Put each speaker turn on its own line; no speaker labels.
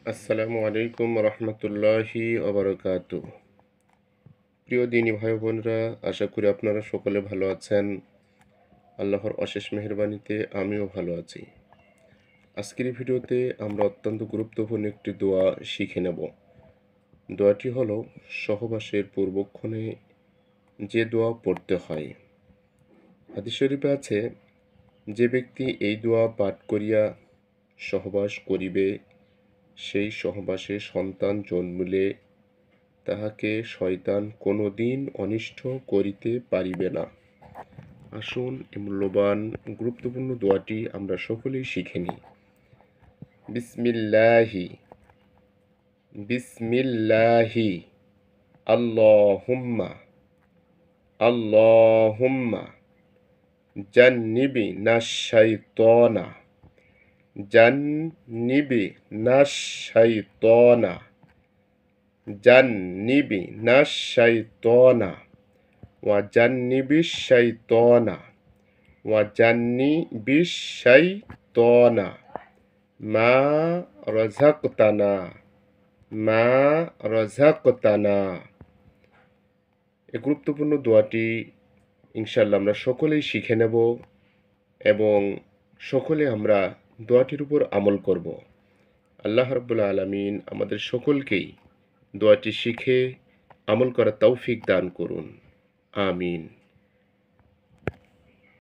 আসসালামু আলাইকুম রহমতুল্লাহি ওবরকাতু। প্রিয় দিনী ভাই বোনরা, আশা করি আপনারা সকলে ভালো আছেন। আল্লাহর অশেষ মেহেরবানিতে আমিও ভালো আছি। আজকের এই ভিডিওতে আমরা অত্যন্ত গুরুত্বপূর্ণ একটি দোয়া শিখে নেব। দোয়াটি হলো সহবাসের পূর্বক্ষণে যে দোয়া পড়তে হয়। হাদিস শরীফে আছে, যে ব্যক্তি এই দোয়া পাঠ করিয়া সহবাস করিবে, সেই সহবাসে সন্তান জন্মিলে তাহাকে শয়তান কোনো দিন অনিষ্ট করিতে পারিবে না। আসুন এই মূল্যবান গুরুত্বপূর্ণ দোয়াটি আমরা সকলেই শিখে নিই। বিসমিল্লাহি বিসমিল্লাহি আল্লাহুম্মা আল্লাহুম্মা জান্নিবি নাশ-শাইতানা জান্নিবি নাশ-শাইতানা জান্নিবি নাশ-শাইতানা ওয়া জান্নিবিশ শাইতানা ওয়া জান্নিবিশ শাইতানা মা রাযাকতানা মা রাযাকতানা। এই গুরুত্বপূর্ণ দোয়াটি ইনশাআল্লাহ আমরা সকলেই শিখে নেব এবং সকলে আমরা দোয়াটির উপর আমল করব। আল্লাহ রাব্বুল আলামিন আমাদের সকলকেই দোয়াটি শিখে আমল করার তৌফিক দান করুন। আমিন।